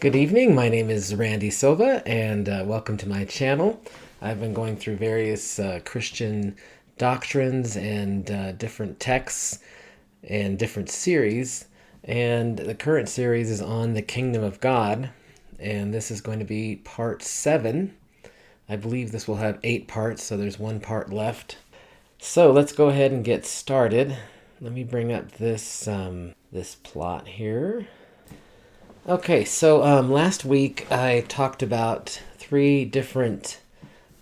Good evening. My name is Randy Silva, and welcome to my channel. I've been going through various Christian doctrines and different texts and different series. And the current series is on the kingdom of God, and this is going to be part 7. I believe this will have 8 parts, so there's one part left. So let's go ahead and get started. Let me bring up this plot here. Okay, so last week I talked about 3 different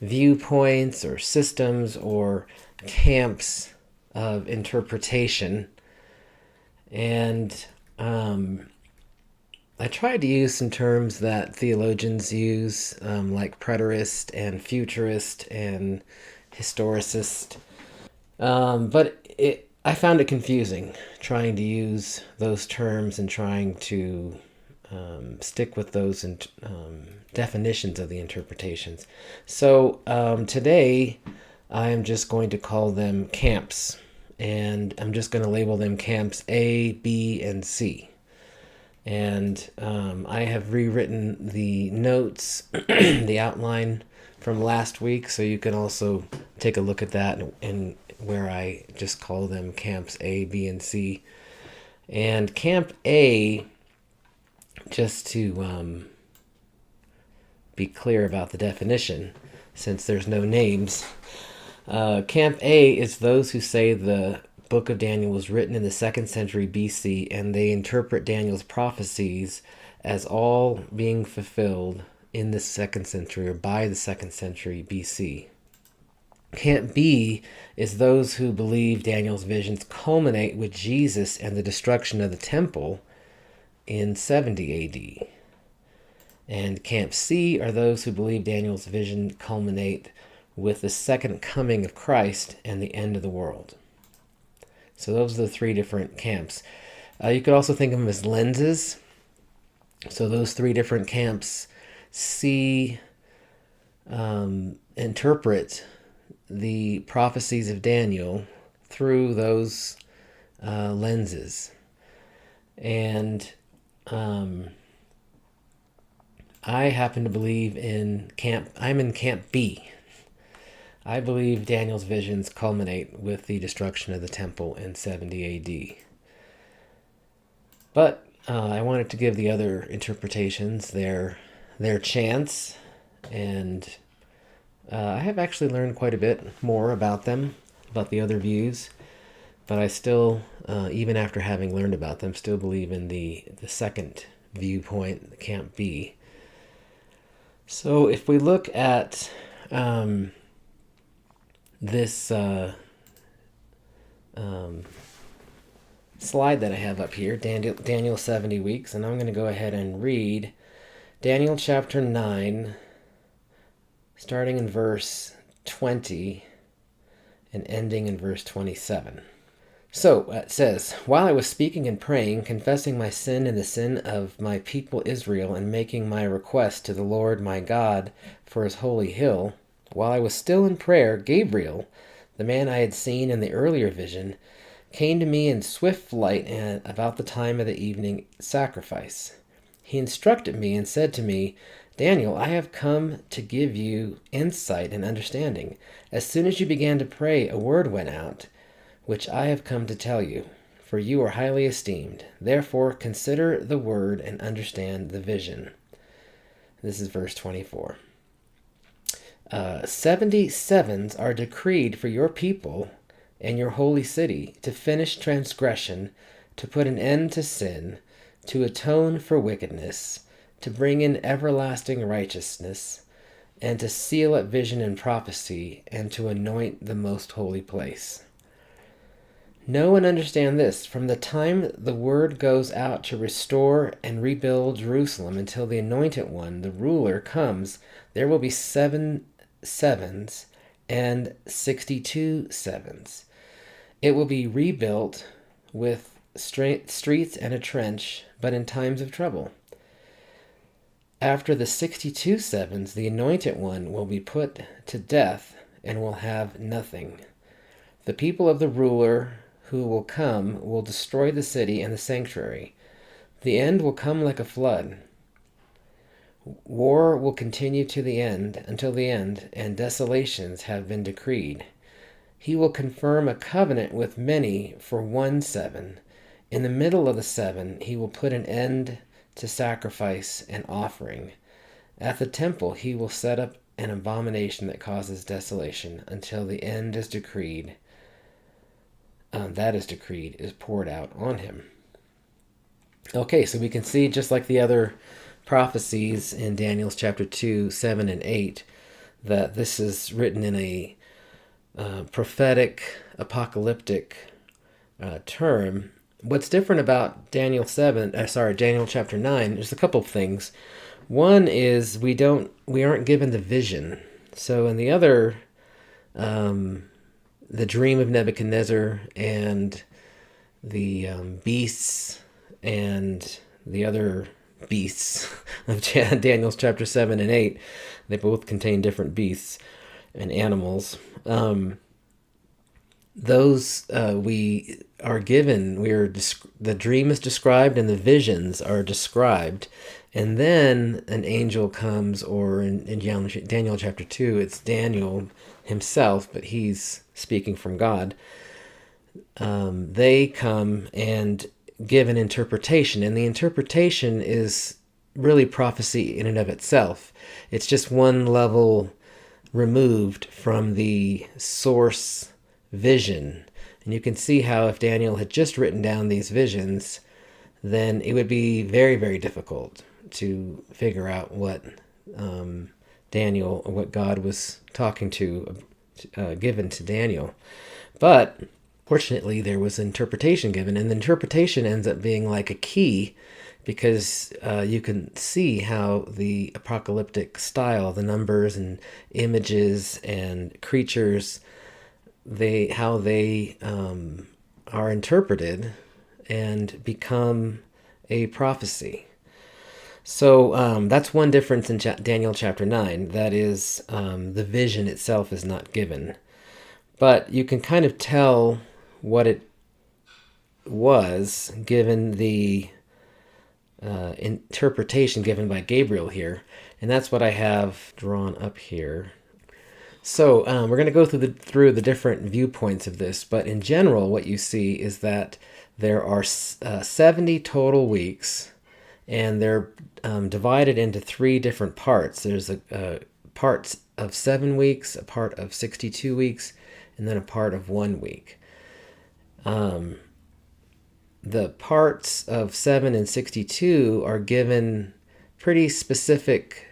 viewpoints or systems or camps of interpretation. And I tried to use some terms that theologians use, like preterist and futurist and historicist. But I found it confusing trying to use those terms and trying to stick with those definitions of the interpretations. So today I am just going to call them camps, and I'm just going to label them camps A, B, and C. And I have rewritten the notes, the outline from last week, so you can also take a look at that and where I just call them camps A, B, and C. And camp A, just to be clear about the definition, since there's no names, Camp A is those who say the book of Daniel was written in the 2nd century BC, and they interpret Daniel's prophecies as all being fulfilled in the 2nd century or by the 2nd century BC. Camp B is those who believe Daniel's visions culminate with Jesus and the destruction of the temple in 70 AD. And Camp C are those who believe Daniel's vision culminate with the second coming of Christ and the end of the world. So those are the 3 different camps. You could also think of them as lenses. So those 3 different camps interpret the prophecies of Daniel through those lenses. And I happen to believe I'm in Camp B. I believe Daniel's visions culminate with the destruction of the temple in 70 AD. But I wanted to give the other interpretations their chance, and I have actually learned quite a bit more about them, about the other views. But I still, even after having learned about them, still believe in the second viewpoint, Camp B. So if we look at this slide that I have up here, Daniel 70 weeks, and I'm going to go ahead and read Daniel chapter 9, starting in verse 20 and ending in verse 27. So it says, "While I was speaking and praying, confessing my sin and the sin of my people Israel, and making my request to the Lord my God for his holy hill, while I was still in prayer, Gabriel, the man I had seen in the earlier vision, came to me in swift flight and about the time of the evening sacrifice. He instructed me and said to me, 'Daniel, I have come to give you insight and understanding. As soon as you began to pray, a word went out, which I have come to tell you, for you are highly esteemed. Therefore, consider the word and understand the vision.'" This is verse 24. 70 sevens are decreed for your people and your holy city, to finish transgression, to put an end to sin, to atone for wickedness, to bring in everlasting righteousness, and to seal up vision and prophecy, and to anoint the most holy place. Know and understand this: from the time the word goes out to restore and rebuild Jerusalem until the Anointed One, the ruler, comes, there will be 7 sevens and 62 sevens. It will be rebuilt with streets and a trench, but in times of trouble. After the 62 sevens, the Anointed One will be put to death and will have nothing. The people of the ruler who will come will destroy the city and the sanctuary. The end will come like a flood. War will continue to the end, until the end, and desolations have been decreed. He will confirm a covenant with many for 1 7. In the middle of the 7, he will put an end to sacrifice and offering. At the temple, he will set up an abomination that causes desolation until the end is decreed. That is decreed, is poured out on him. Okay, so we can see, just like the other prophecies in Daniel's chapter 2, 7, and 8, that this is written in a prophetic, apocalyptic term. What's different about Daniel chapter 9, there's a couple of things. One is we aren't given the vision. So in the other, the dream of Nebuchadnezzar and the beasts and the other beasts of Daniel's chapter 7 and 8, they both contain different beasts and animals. Those we are given, the dream is described and the visions are described, and then an angel comes, or in Daniel chapter 2, it's Daniel himself, but he's speaking from God. They come and give an interpretation, and the interpretation is really prophecy in and of itself. It's just one level removed from the source vision. And you can see how if Daniel had just written down these visions, then it would be very, very difficult to figure out what what God was talking to, given to Daniel. But fortunately, there was interpretation given, and the interpretation ends up being like a key, because you can see how the apocalyptic style, the numbers and images and creatures, how they are interpreted and become a prophecy. So that's one difference in Daniel chapter 9. That is, the vision itself is not given. But you can kind of tell what it was, given the interpretation given by Gabriel here. And that's what I have drawn up here. So we're going to go through the different viewpoints of this. But in general, what you see is that there are 70 total weeks, and they're divided into 3 different parts. There's a part of 7 weeks, a part of 62 weeks, and then a part of 1 week. The parts of 7 and 62 are given pretty specific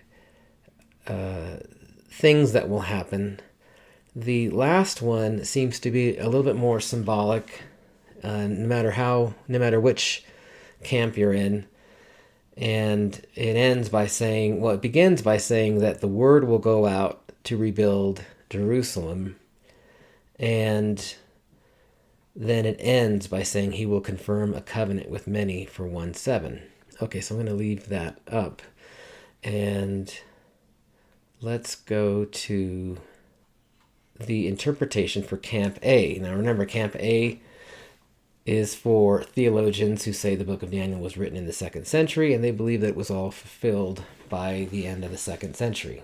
things that will happen. The last one seems to be a little bit more symbolic, no matter which camp you're in. And it begins by saying that the word will go out to rebuild Jerusalem. And then it ends by saying he will confirm a covenant with many for 1/7. Okay, so I'm going to leave that up. And let's go to the interpretation for Camp A. Now remember, Camp A is for theologians who say the book of Daniel was written in the 2nd century, and they believe that it was all fulfilled by the end of the 2nd century,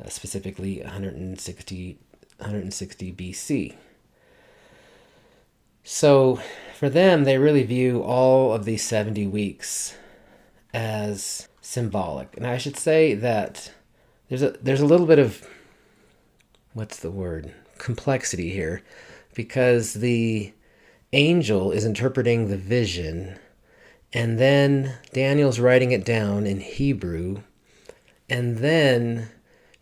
specifically 160 BC. So for them, they really view all of these 70 weeks as symbolic. And I should say that there's a little bit of, complexity here, because the angel is interpreting the vision, and then Daniel's writing it down in Hebrew, and then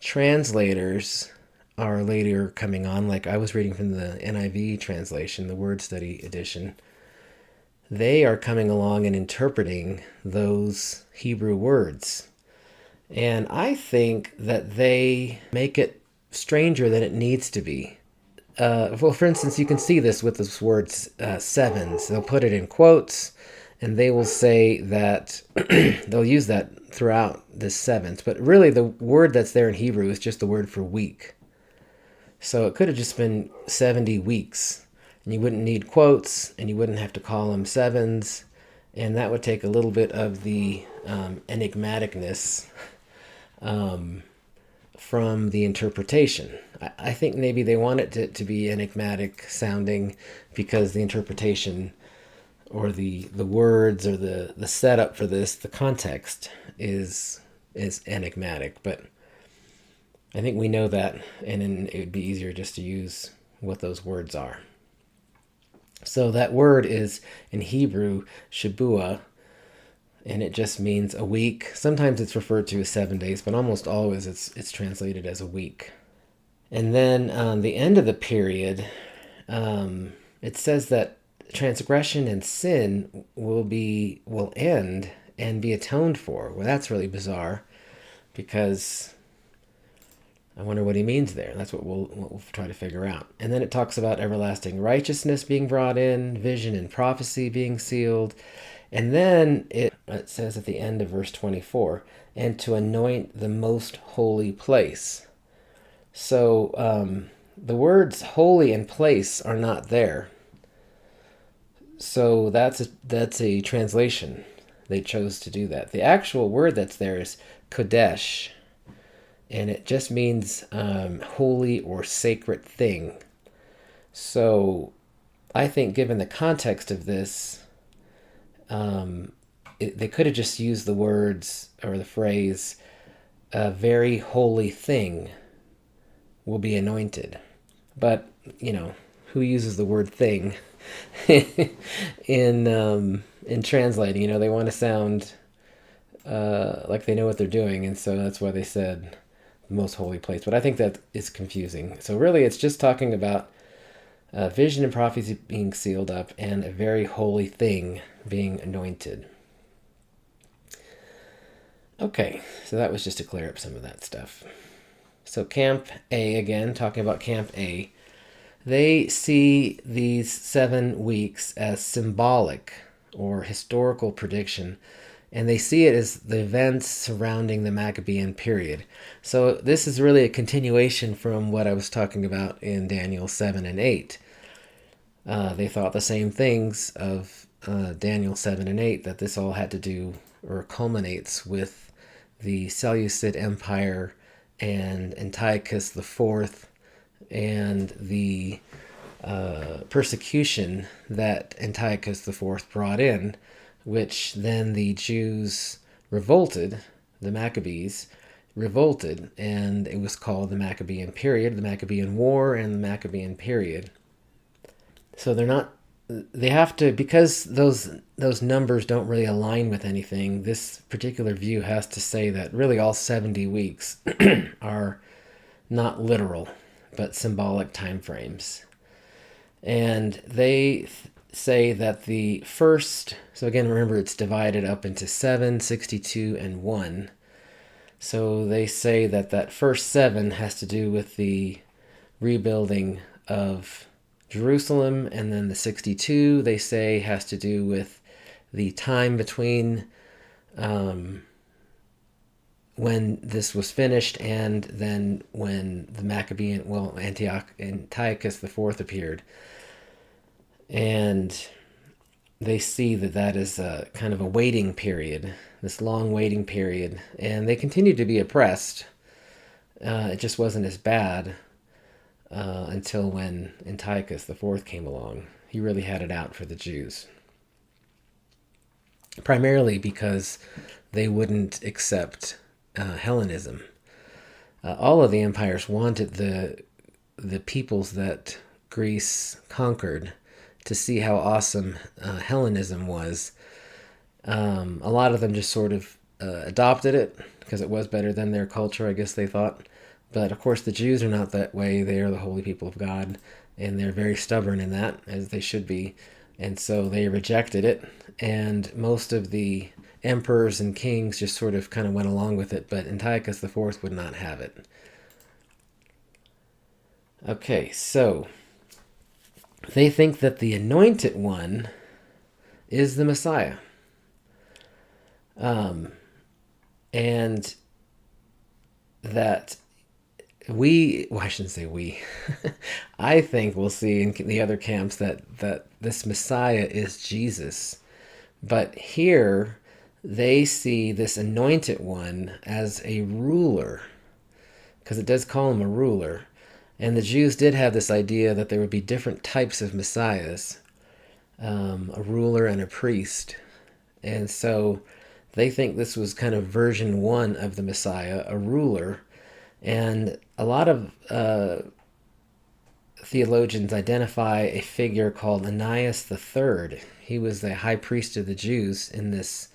translators are later coming on. Like I was reading from the NIV translation, the Word Study edition. They are coming along and interpreting those Hebrew words. And I think that they make it stranger than it needs to be. For instance, you can see this with this word 7s. They'll put it in quotes, and they will say that they'll use that throughout the 7s. But really, the word that's there in Hebrew is just the word for week. So it could have just been 70 weeks, and you wouldn't need quotes, and you wouldn't have to call them 7s, And that would take a little bit of the enigmaticness from the interpretation. I think maybe they want it to be enigmatic sounding because the interpretation or the words or the setup for this, the context is enigmatic. But I think we know that, and then it would be easier just to use what those words are. So that word is in Hebrew Shabua, and it just means a week. Sometimes it's referred to as 7 days, but almost always it's translated as a week. And then the end of the period, it says that transgression and sin will end and be atoned for. Well, that's really bizarre, because I wonder what he means there. That's what we'll try to figure out. And then it talks about everlasting righteousness being brought in, vision and prophecy being sealed. And then it says at the end of verse 24, and to anoint the most holy place. So the words holy and place are not there. So that's a translation. They chose to do that. The actual word that's there is kodesh, and it just means holy or sacred thing. So I think given the context of this, they could have just used the words or the phrase, a very holy thing will be anointed. But, who uses the word thing in translating? They want to sound like they know what they're doing, and so that's why they said the most holy place. But I think that is confusing. So really, it's just talking about vision and prophecy being sealed up and a very holy thing being anointed. Okay, so that was just to clear up some of that stuff. So Camp A, again, talking about Camp A, they see these 7 weeks as symbolic or historical prediction, and they see it as the events surrounding the Maccabean period. So this is really a continuation from what I was talking about in Daniel 7 and 8. They thought the same things of Daniel 7 and 8, that this all had to do or culminates with the Seleucid Empire and Antiochus IV and the persecution that Antiochus IV brought in, which then the Jews revolted, the Maccabees revolted, and it was called the Maccabean period, the Maccabean War, and the Maccabean period. So they have to, because those numbers don't really align with anything, this particular view has to say that really all 70 weeks are not literal, but symbolic time frames. And they say that the first, so again, remember it's divided up into 7, 62, and 1. So they say that first 7 has to do with the rebuilding of Jerusalem, and then the 62 they say has to do with the time between when this was finished and then when the Maccabean, Antiochus IV appeared. And they see that is a kind of a waiting period, this long waiting period, and they continued to be oppressed. It just wasn't as bad until when Antiochus IV came along. He really had it out for the Jews. Primarily because they wouldn't accept Hellenism. All of the empires wanted the peoples that Greece conquered to see how awesome Hellenism was. A lot of them just sort of adopted it because it was better than their culture, I guess they thought. But of course the Jews are not that way. They are the holy people of God, and they're very stubborn in that, as they should be. And so they rejected it, and most of the emperors and kings just sort of kind of went along with it, but Antiochus IV would not have it. Okay, so they think that the anointed one is the Messiah. And that I shouldn't say we, I think we'll see in the other camps that this Messiah is Jesus, But here, they see this anointed one as a ruler, because it does call him a ruler. And the Jews did have this idea that there would be different types of messiahs, a ruler and a priest. And so they think this was kind of version one of the Messiah, a ruler. And a lot of theologians identify a figure called Ananias III. He was the high priest of the Jews in this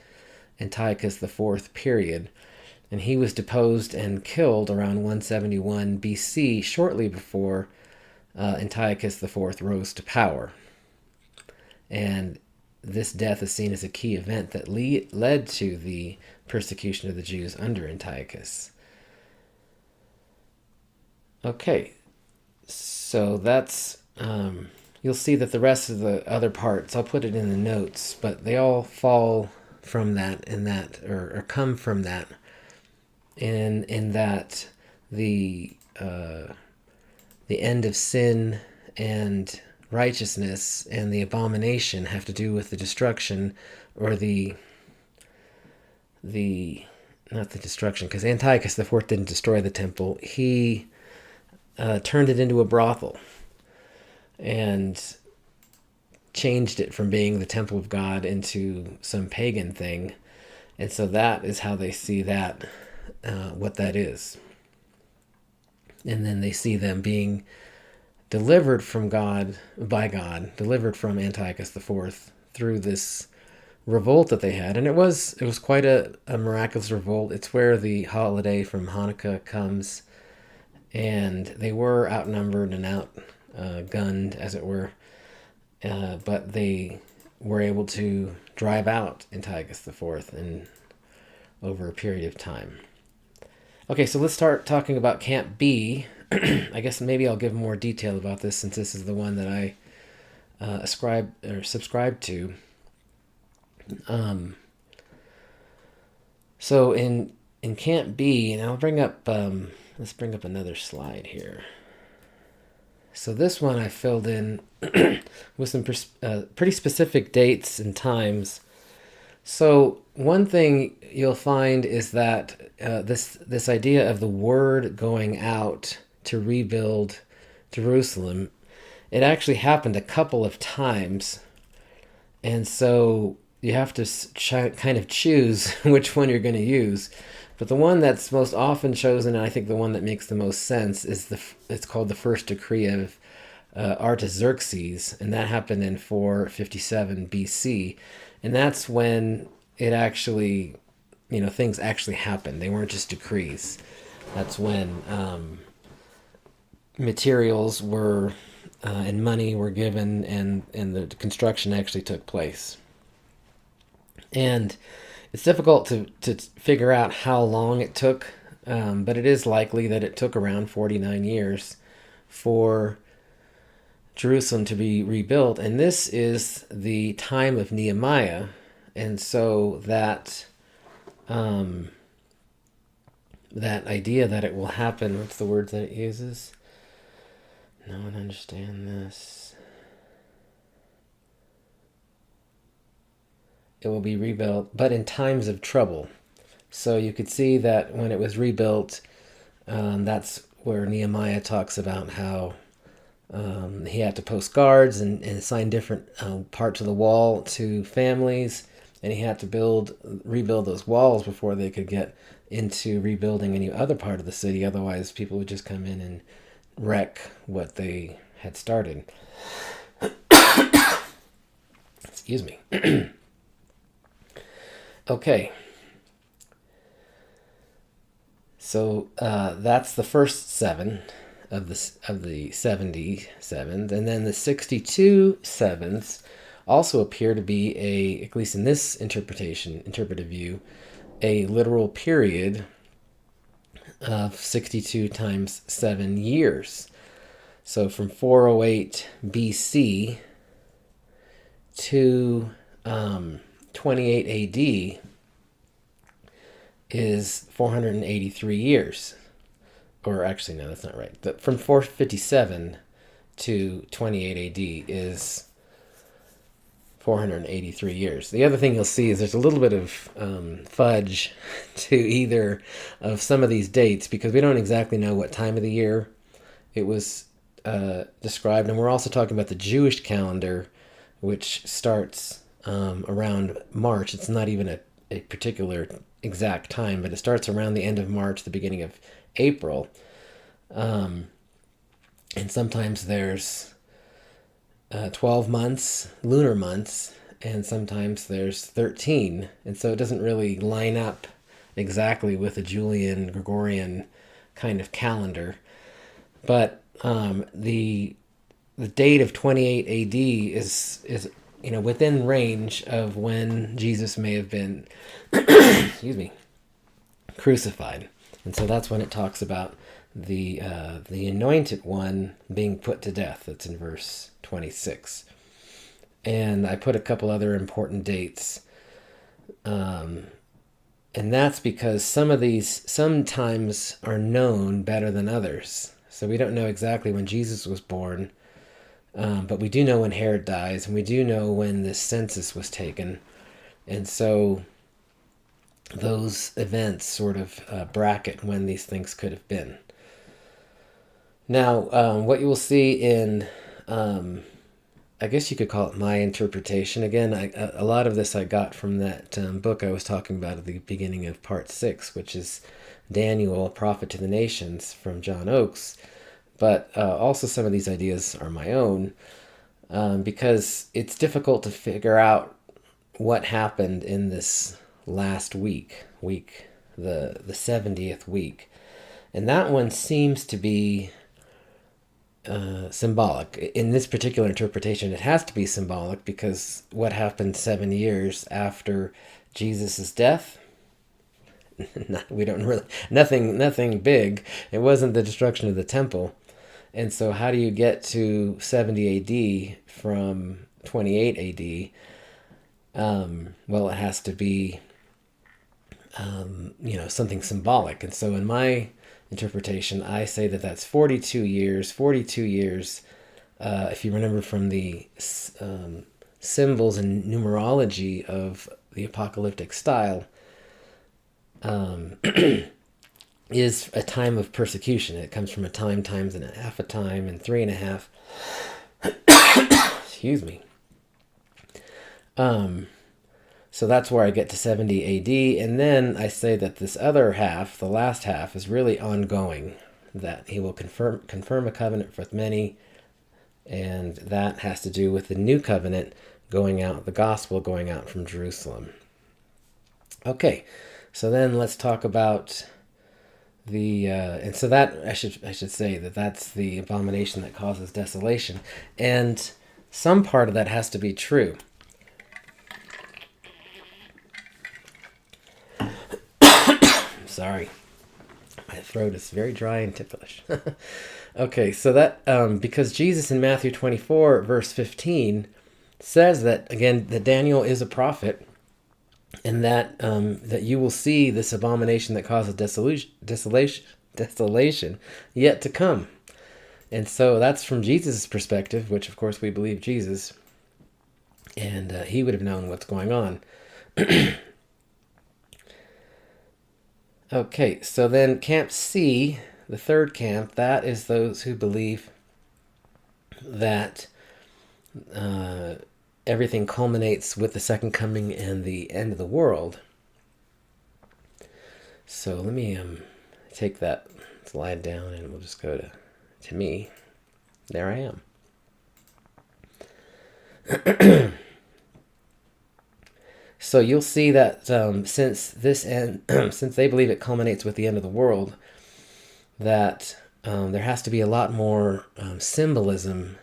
Antiochus IV period. And he was deposed and killed around 171 BC, shortly before Antiochus IV rose to power. And this death is seen as a key event that led to the persecution of the Jews under Antiochus. Okay, so that's, you'll see that the rest of the other parts, I'll put it in the notes, but they all fall from that and that, or come from that, in that the end of sin and righteousness and the abomination have to do with the destruction, or the not the destruction, because Antiochus IV didn't destroy the temple. He turned it into a brothel and changed it from being the temple of God into some pagan thing. And so that is how they see that, what that is. And then they see them being delivered from God, by God, delivered from Antiochus IV through this revolt that they had. And it was quite a miraculous revolt. It's where the holiday from Hanukkah comes. And they were outnumbered and outgunned, as it were. But they were able to drive out Antiochus IV over a period of time. Okay, so let's start talking about Camp B. I guess maybe I'll give more detail about this, since this is the one that I subscribe to. So in Camp B, and I'll bring up, let's bring up another slide here. So this one I filled in with some pretty specific dates and times. So one thing you'll find is that this idea of the word going out to rebuild Jerusalem, it actually happened a couple of times. And so you have to kind of choose which one you're going to use. But the one that's most often chosen, and I think the one that makes the most sense, is it's called the First Decree of Artaxerxes, and that happened in 457 BC. And that's when it actually, things actually happened. They weren't just decrees. That's when materials were and money were given, and the construction actually took place. And it's difficult to figure out how long it took, but it is likely that it took around 49 years for Jerusalem to be rebuilt. And this is the time of Nehemiah. And so that idea that it will happen, what's the word that it uses? No one understands this. It will be rebuilt, but in times of trouble. So you could see that when it was rebuilt, that's where Nehemiah talks about how he had to post guards and assign different parts of the wall to families, and he had to rebuild those walls before they could get into rebuilding any other part of the city. Otherwise, people would just come in and wreck what they had started. Excuse me. Okay. So that's the first 7 of the 77s, and then the 62 sevens also appear to be at least in this interpretive view, a literal period of 62 times 7 years. So from 408 BC to 28 AD is 483 years. Or actually, no, that's not right. From 457 to 28 AD is 483 years. The other thing you'll see is there's a little bit of fudge to either of some of these dates because we don't exactly know what time of the year it was described. And we're also talking about the Jewish calendar, which starts around March. It's not even a particular exact time, but it starts around the end of March, the beginning of April. And sometimes there's 12 months, lunar months, and sometimes there's 13. And so it doesn't really line up exactly with a Julian, Gregorian kind of calendar. But the date of 28 AD is within range of when Jesus may have been excuse me, crucified. And so that's when it talks about the anointed one being put to death. That's in verse 26. And I put a couple other important dates. And that's because some of these sometimes are known better than others. So we don't know exactly when Jesus was born, but we do know when Herod dies, and we do know when this census was taken. And so those events sort of bracket when these things could have been. Now, what you will see in, I guess you could call it my interpretation. Again, a lot of this I got from that book I was talking about at the beginning of part 6, which is Daniel, Prophet to the Nations from John Oakes. But also some of these ideas are my own because it's difficult to figure out what happened in this last week, the 70th week. And that one seems to be symbolic. In this particular interpretation, it has to be symbolic because what happened 7 years after Jesus' death? We don't really, nothing big. It wasn't the destruction of the temple. And so how do you get to 70 AD from 28 AD? Well, it has to be something symbolic. And so in my interpretation, I say that that's 42 years. 42 years, if you remember from the symbols and numerology of the apocalyptic style, is a time of persecution. It comes from a time times and a half a time and 3.5. Excuse me. So that's where I get to 70 AD. And then I say that this other half, the last half, is really ongoing. That he will confirm a covenant with many. And that has to do with the new covenant going out, the gospel going out from Jerusalem. Okay, so then let's talk about and so that I should say that that's the abomination that causes desolation. And some part of that has to be true. Sorry, my throat is very dry and ticklish. Okay, so that because Jesus in Matthew 24 verse 15 says that again that Daniel is a prophet, and that that you will see this abomination that causes desolation yet to come. And so that's from Jesus' perspective, which of course we believe Jesus, and he would have known what's going on. Okay, so then Camp C, the third camp, that is those who believe that everything culminates with the second coming and the end of the world. So let me take that slide down and we'll just go to me. There I am. So you'll see that since they believe it culminates with the end of the world, that there has to be a lot more symbolism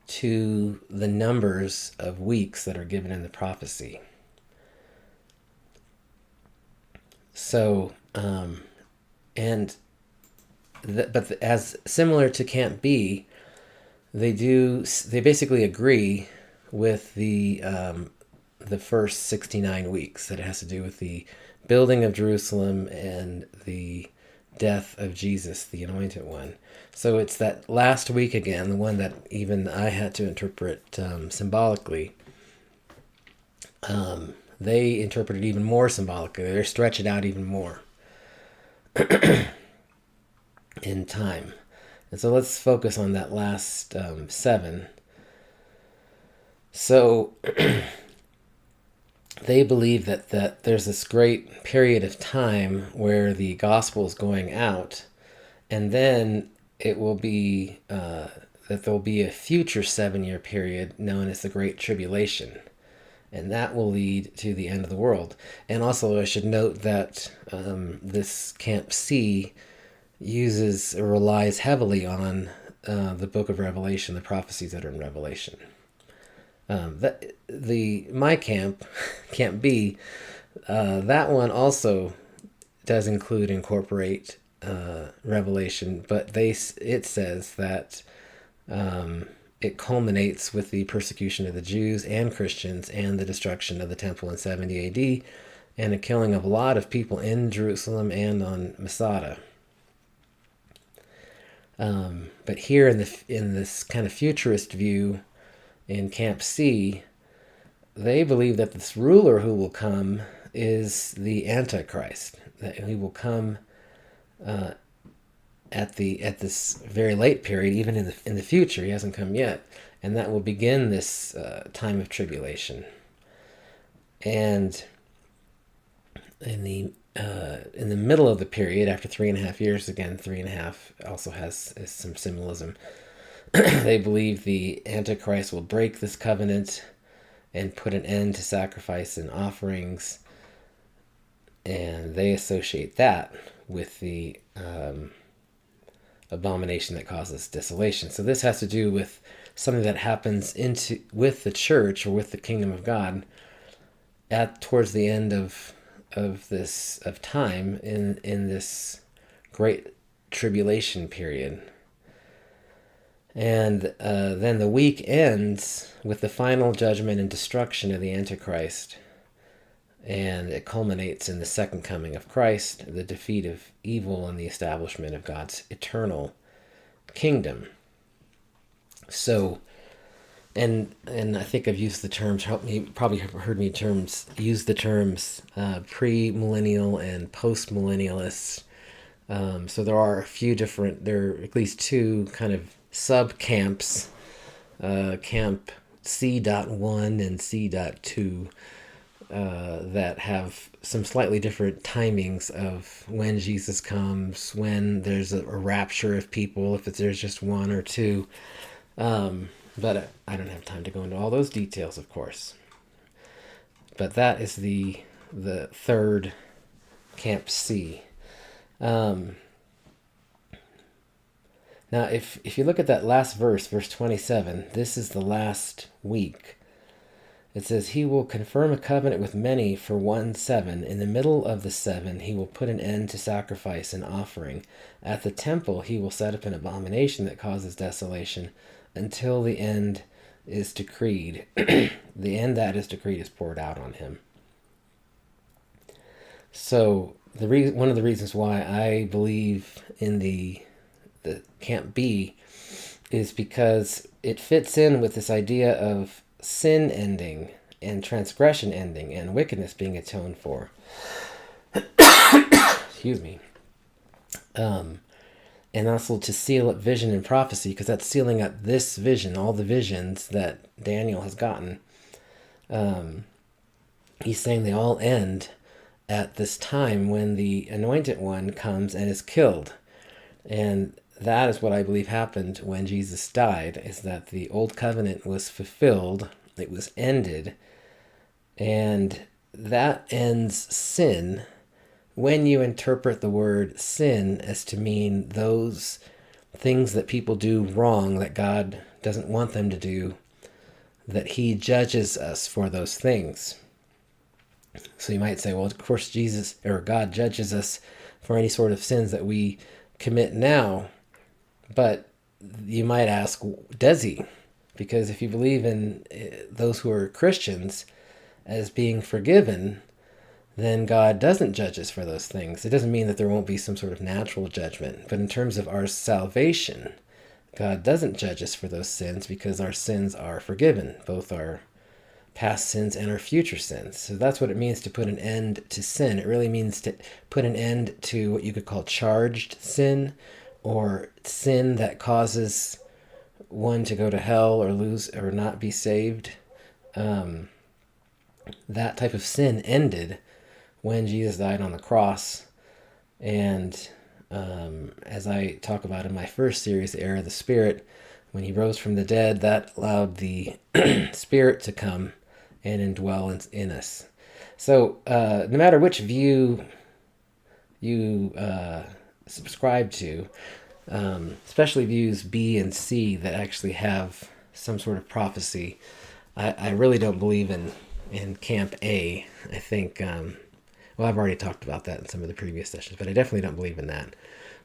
to the numbers of weeks that are given in the prophecy. So, as similar to Camp B, they basically agree with the first 69 weeks, that it has to do with the building of Jerusalem and the death of Jesus, the Anointed One. So it's that last week again, the one that even I had to interpret symbolically, They interpret it even more symbolically. They stretch it out even more in time. And so let's focus on that last 7. So they believe that there's this great period of time where the gospel is going out, and then it will be that there will be a future 7-year period known as the Great Tribulation, and that will lead to the end of the world. And also, I should note that this Camp C uses or relies heavily on the Book of Revelation, the prophecies that are in Revelation. My camp, Camp B, that one also does incorporate Revelation, but it says that it culminates with the persecution of the Jews and Christians and the destruction of the temple in 70 A.D. and a killing of a lot of people in Jerusalem and on Masada. But here in this kind of futurist view in Camp C, they believe that this ruler who will come is the Antichrist, that he will come at this very late period, even in the future. He hasn't come yet, and that will begin this time of tribulation. And in the middle of the period, after 3.5 years, again 3.5 also has some symbolism. They believe the Antichrist will break this covenant and put an end to sacrifice and offerings, and they associate that with the abomination that causes desolation. So this has to do with something that happens with the church or with the kingdom of God towards the end of time in this great tribulation period. And then the week ends with the final judgment and destruction of the Antichrist. And it culminates in the second coming of Christ, the defeat of evil, and the establishment of God's eternal kingdom. So, and I think I've used the terms, probably have heard me use the terms pre-millennial and post-millennialist. So there are there are at least 2 kind of sub-camps, Camp C.1 and C.2, that have some slightly different timings of when Jesus comes, when there's a rapture of people, if there's just 1 or 2. But I don't have time to go into all those details, of course. But that is the third Camp C. Now, if you look at that last verse 27, this is the last week. It says, he will confirm a covenant with many for 1 7. In the middle of the 7, he will put an end to sacrifice and offering. At the temple, he will set up an abomination that causes desolation until the end is decreed. The end that is decreed is poured out on him. So one of the reasons why I believe in the Camp B is because it fits in with this idea of sin ending and transgression ending and wickedness being atoned for. Excuse me. And also to seal up vision and prophecy, because that's sealing up this vision, all the visions that Daniel has gotten. He's saying they all end at this time when the Anointed One comes and is killed. And that is what I believe happened when Jesus died, is that the old covenant was fulfilled, it was ended, and that ends sin when you interpret the word sin as to mean those things that people do wrong that God doesn't want them to do, that he judges us for those things. So you might say, well, of course Jesus or God judges us for any sort of sins that we commit now. But you might ask, does he? Because if you believe in those who are Christians as being forgiven, then God doesn't judge us for those things. It doesn't mean that there won't be some sort of natural judgment. But in terms of our salvation, God doesn't judge us for those sins because our sins are forgiven, both our past sins and our future sins. So that's what it means to put an end to sin. It really means to put an end to what you could call charged sin, or sin that causes one to go to hell or lose or not be saved. That type of sin ended when Jesus died on the cross. And as I talk about in my first series, The Heir of the Spirit, when he rose from the dead, that allowed the Spirit to come and indwell in us. So no matter which view you subscribe to, especially views B and C that actually have some sort of prophecy, I really don't believe in Camp A. I think, well, I've already talked about that in some of the previous sessions, but I definitely don't believe in that.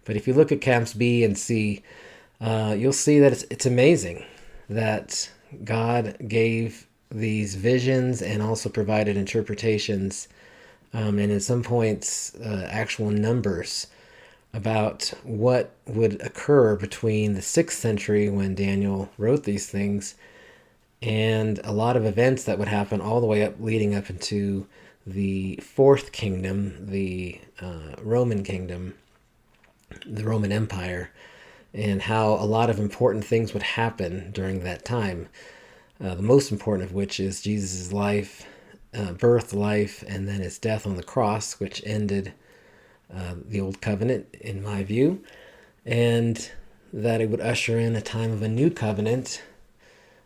But if you look at Camps B and C, you'll see that it's amazing that God gave these visions and also provided interpretations, and at some points actual numbers about what would occur between the 6th century when Daniel wrote these things and a lot of events that would happen all the way up, leading up into the 4th kingdom, the Roman kingdom, the Roman Empire, and how a lot of important things would happen during that time. The most important of which is Jesus' life, birth, life, and then his death on the cross, which ended the Old Covenant, in my view, and that it would usher in a time of a new covenant,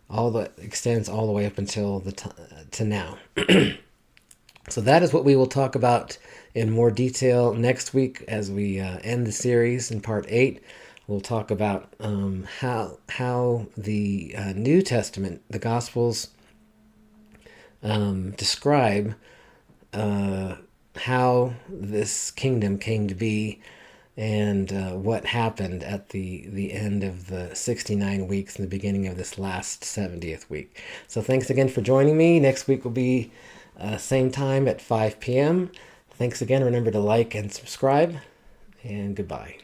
all that extends all the way up until to now. So that is what we will talk about in more detail next week as we end the series in part 8. We'll talk about how the New Testament, the Gospels, describe how this kingdom came to be and what happened at the end of the 69 weeks and the beginning of this last 70th week. So thanks again for joining me. Next week will be same time at 5 p.m. Thanks again. Remember to like and subscribe, and goodbye.